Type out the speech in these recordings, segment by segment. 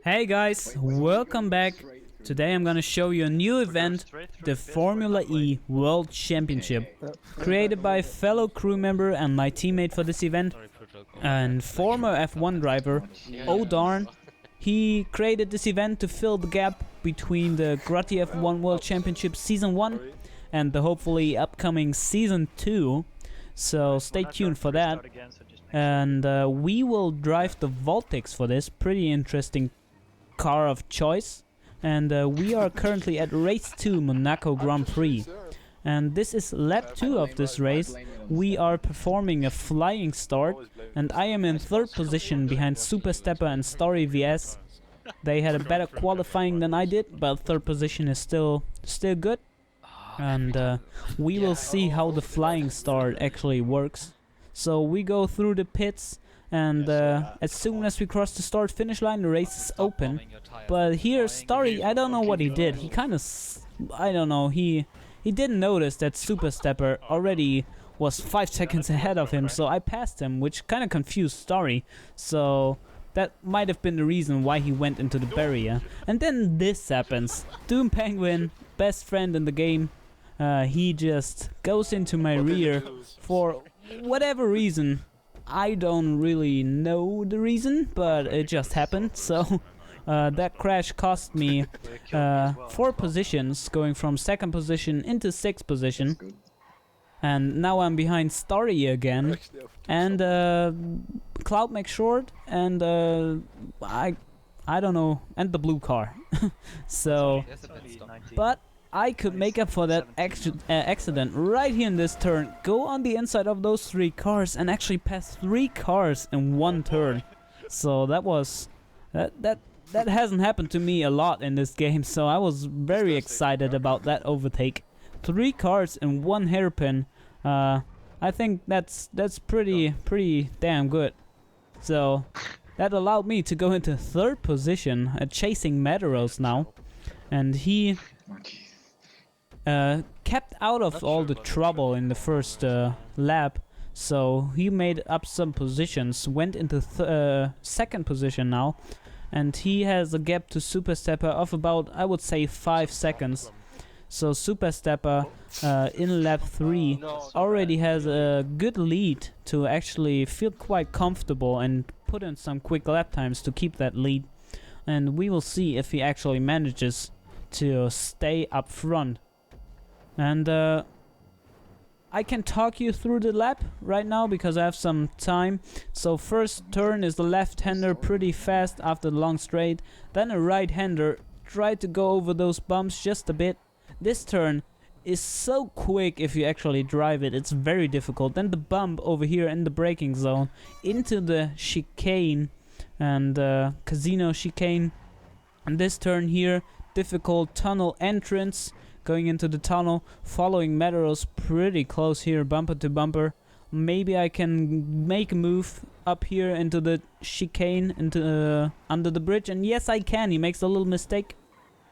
Hey guys, welcome back. Today I'm gonna show you a new event, the Formula E World Championship, created by fellow crew member and my teammate for this event, and former F1 driver, O'Darn. He created this event to fill the gap between the Grotty F1 World Championship Season 1 and the hopefully upcoming Season 2. So stay tuned for that. And we will drive the Voltics for this pretty interesting car of choice. And we are currently at race 2 Monaco Grand Prix. And this is lap 2 of this race. We are performing a flying start, and I am in 3rd position behind Super Stepper and Story VS. They had a better qualifying than I did, but 3rd position is still good. And we will see how the flying start actually works. So we go through the pits, and as soon as we cross the start finish line, the race is open. But here Story, I don't know what he did. He kind of, I don't know, he didn't notice that Super Stepper already was 5 seconds ahead of him, so I passed him, which kind of confused Story. So that might have been the reason why he went into the barrier. And then this happens. Doom Penguin, best friend in the game, he just goes into my rear for whatever reason. I don't really know the reason, but it just happened. So that crash cost me 4 positions, going from 2nd position into 6th position. And now I'm behind Story again, and Cloud makes short, and I don't know, and the blue car. So, but I could make up for that accident right here in this turn, go on the inside of those 3 cars and actually pass 3 cars in 1 turn. So that was that hasn't happened to me a lot in this game, so I was very excited about that overtake. 3 cars in 1 hairpin. I think that's pretty damn good. So that allowed me to go into 3rd position, chasing Madaros now, and he kept out of all the trouble in the first lap. So he made up some positions, went into 2nd position now, and he has a gap to Super Stepper of about, I would say, 5 seconds. So Super Stepper in lap 3 already has a good lead to actually feel quite comfortable and put in some quick lap times to keep that lead. And we will see if he actually manages to stay up front. And I can talk you through the lap right now because I have some time. So first turn is the left-hander pretty fast after the long straight. Then a right-hander tried to go over those bumps just a bit. This turn is so quick if you actually drive it, it's very difficult. Then the bump over here in the braking zone into the chicane and casino chicane. And this turn here, difficult tunnel entrance, going into the tunnel, following Madaros pretty close here, bumper to bumper. Maybe I can make a move up here into the chicane, into under the bridge, and yes I can. He makes a little mistake,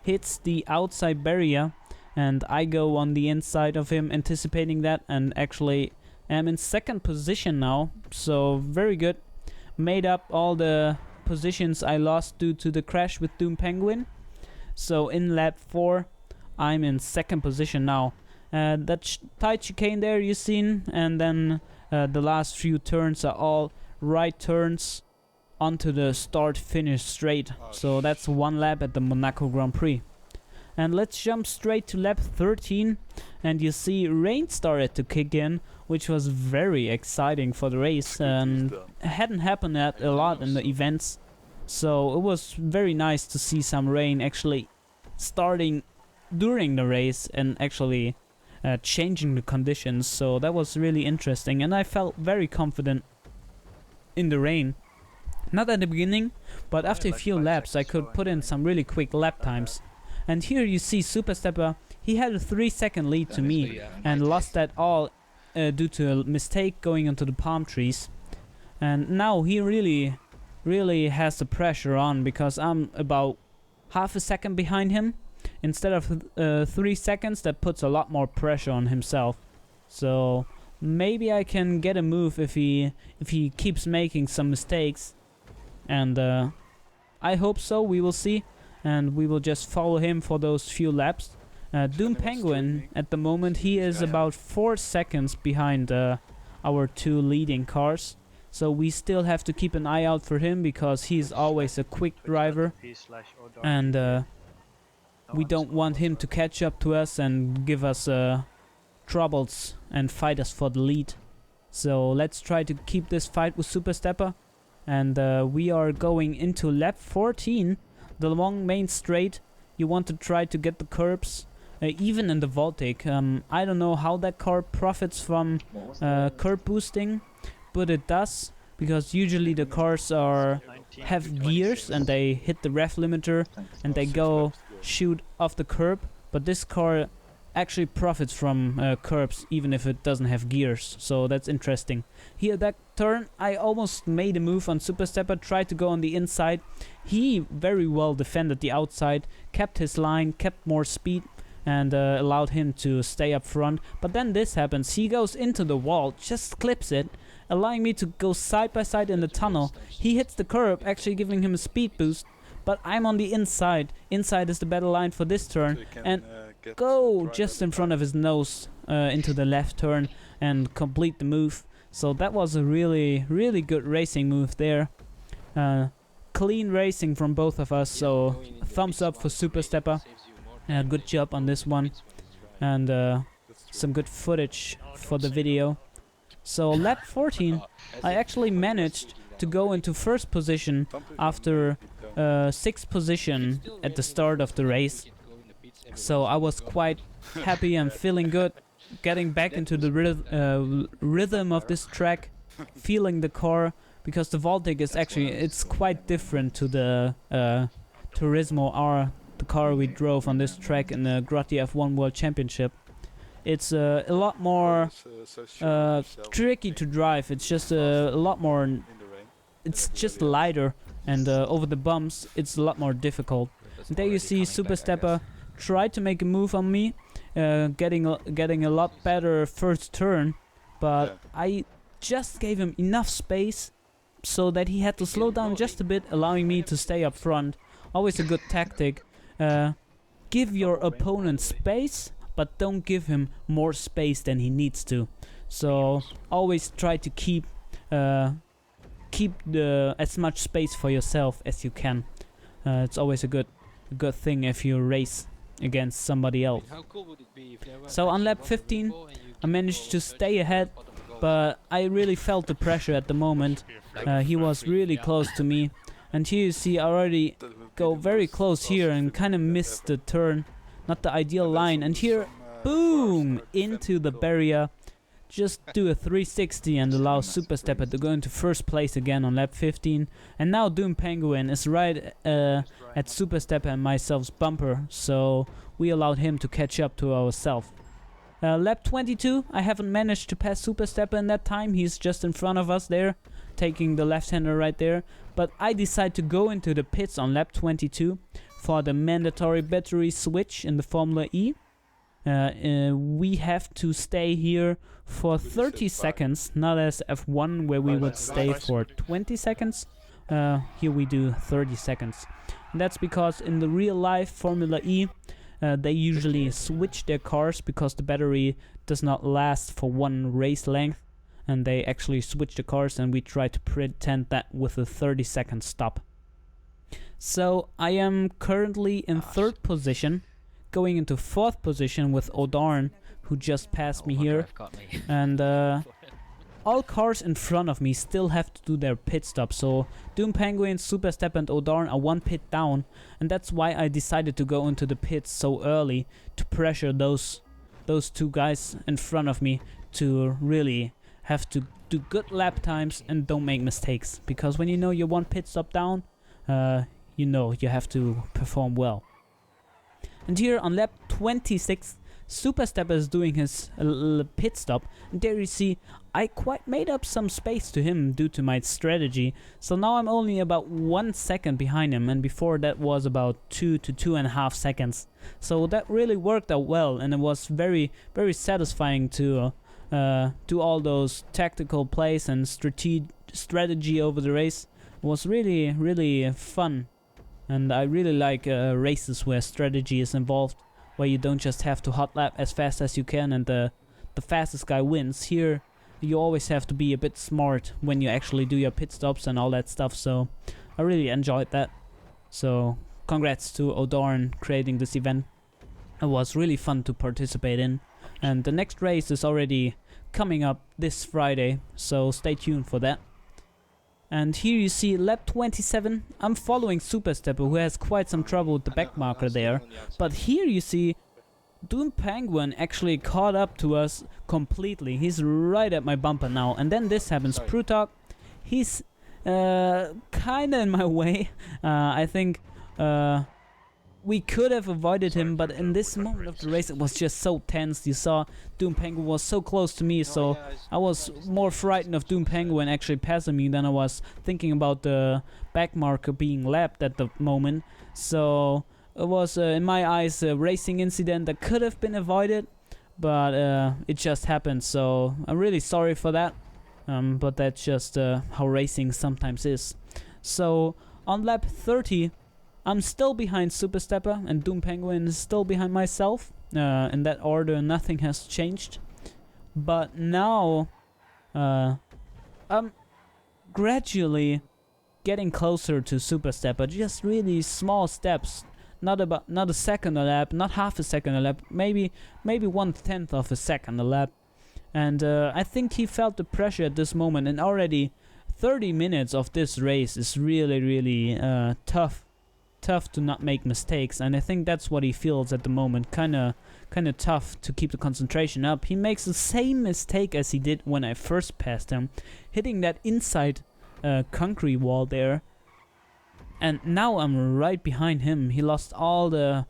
hits the outside barrier, and I go on the inside of him, anticipating that, and actually am in 2nd position now. So very good. Made up all the positions I lost due to the crash with Doom Penguin. So in lap 4 I'm in 2nd position now. That tight chicane there you've seen, and then the last few turns are all right turns onto the start finish straight. So that's 1 lap at the Monaco Grand Prix. And let's jump straight to lap 13, and you see rain started to kick in, which was very exciting for the race and hadn't happened a lot in the events. So it was very nice to see some rain actually starting during the race and actually changing the conditions. So that was really interesting, and I felt very confident in the rain. Not at the beginning, but after a few laps I could put in some really quick lap times. And here you see Super Stepper, he had a 3-second lead to me and lost that all due to a mistake going into the palm trees. And now he really has the pressure on because I'm about half a second behind him. Instead of 3 seconds, that puts a lot more pressure on himself. So maybe I can get a move if he keeps making some mistakes. And I hope so, we will see. And we will just follow him for those few laps. Doom Penguin, at the moment, he is about 4 seconds behind our 2 leading cars. So we still have to keep an eye out for him, because he's always a quick driver. And we don't want him to catch up to us and give us troubles and fight us for the lead. So let's try to keep this fight with Super Stepper. And we are going into lap 14, the long main straight. You want to try to get the curbs, even in the Voltic. I don't know how that car profits from curb boosting, but it does, because usually the cars have gears and they hit the rev limiter and they go shoot off the curb. But this car actually profits from curbs even if it doesn't have gears, so that's interesting. Here, that turn, I almost made a move on Super Stepper, tried to go on the inside. He very well defended the outside, kept his line, kept more speed, and allowed him to stay up front. But then this happens, he goes into the wall, just clips it, allowing me to go side by side in the tunnel. He hits the curb, actually giving him a speed boost, but I'm on the inside. Inside is the better line for this turn, and go just in front of his nose into the left turn and complete the move. So that was a really good racing move there. Clean racing from both of us, so thumbs up for Super Stepper. Good job on this one, and some good footage for the video. So lap 14, I actually managed to go into first position after 6th position at the start of the race. So I was quite happy and feeling good, getting back into the rhythm of this track, feeling the car, because the Voltic is actually, it's quite different to the Turismo R, the car we drove on this track in the Grotti F1 World Championship. It's a lot more tricky to drive. It's just a lot more, it's just lighter, and over the bumps it's a lot more difficult. And there you see Super Stepper tried to make a move on me, getting a lot better first turn, but I just gave him enough space so that he had to slow down just a bit, allowing me to stay up front. Always a good tactic. Give your opponent space, but don't give him more space than he needs to. So always try to keep as much space for yourself as you can. It's always a good thing if you race against somebody else. So on lap 15 I managed to stay ahead, but I really felt the pressure at the moment. He was really close to me, and here you see I already go very close here and kind of missed the turn, not the ideal line, and here boom into the barrier. Just do a 360 and allow Super Stepper to go into first place again on lap 15. And now Doom Penguin is right at Super Stepper and myself's bumper, so we allowed him to catch up to ourselves. Lap 22, I haven't managed to pass Super Stepper in that time. He's just in front of us there, taking the left-hander right there. But I decide to go into the pits on lap 22 for the mandatory battery switch in the Formula E. We have to stay here for 30 seconds, not as F1 where we would stay for 20 seconds. Here we do 30 seconds. And that's because in the real life Formula E, they usually switch their cars because the battery does not last for one race length, and they actually switch the cars, and we try to pretend that with a 30-second stop. So I am currently in 3rd position, going into 4th position with O'Darn, who just passed me here, and all cars in front of me still have to do their pit stop. So Doom Penguin, Super Step and O'Darn are 1 pit down, and that's why I decided to go into the pits so early, to pressure those 2 guys in front of me to really have to do good lap times and don't make mistakes, because when you know you're 1 pit stop down, you know you have to perform well. And here on lap 26, Super Stepper is doing his pit stop, and there you see I quite made up some space to him due to my strategy. So now I'm only about 1 second behind him, and before that was about 2 to 2.5 seconds. So that really worked out well, and it was very satisfying to do all those tactical plays and strategy over the race. It was really fun And I really like races where strategy is involved, where you don't just have to hot lap as fast as you can and the fastest guy wins. Here you always have to be a bit smart when you actually do your pit stops and all that stuff, so I really enjoyed that. So congrats to O'Darn creating this event. It was really fun to participate in, and the next race is already coming up this Friday, so stay tuned for that. And here you see lap 27. I'm following Super Stepper, who has quite some trouble with the back marker there, but here you see Doom Penguin actually caught up to us completely. He's right at my bumper now, and then this happens. Prutok, he's kinda in my way. I think we could have avoided him, but in this moment of the race it was just so tense. You saw Doom Penguin was so close to me, so I was more frightened of Doom Penguin actually passing me than I was thinking about the back marker being lapped at the moment. So it was, in my eyes, a racing incident that could have been avoided, but it just happened, so I'm really sorry for that. But that's just how racing sometimes is. So on lap 30, I'm still behind Super Stepper, and Doom Penguin is still behind myself. In that order, nothing has changed. But now, I'm gradually getting closer to Super Stepper. Just really small steps. Not a second a lap, not half a second a lap, maybe 1/10 of a second a lap. And I think he felt the pressure at this moment, and already 30 minutes of this race is really tough to not make mistakes, and I think that's what he feels at the moment. Kinda tough to keep the concentration up. He makes the same mistake as he did when I first passed him, hitting that inside concrete wall there. And now I'm right behind him. He lost all the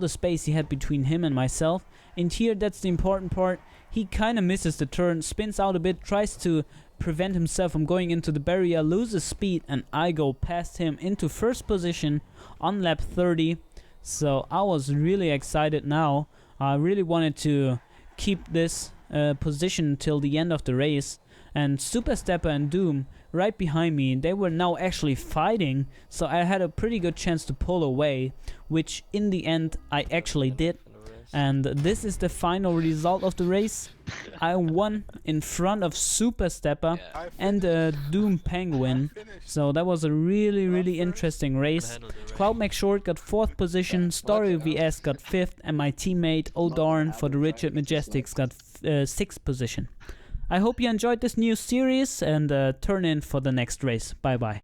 space he had between him and myself. And here, that's the important part. He kinda misses the turn, spins out a bit, tries to prevent himself from going into the barrier, loses speed, and I go past him into first position on lap 30. So I was really excited now. I really wanted to keep this position till the end of the race. And Super Stepper and Doom right behind me, they were now actually fighting, so I had a pretty good chance to pull away, which in the end I actually did. And this is the final result of the race. I won in front of Super Stepper and Doom Penguin. So that was a really interesting race. Cloud McShort got 4th position, Story VS got 5th, and my teammate O'Darn for the Rigid Majestics got 6th position. I hope you enjoyed this new series, and turn in for the next race. Bye bye.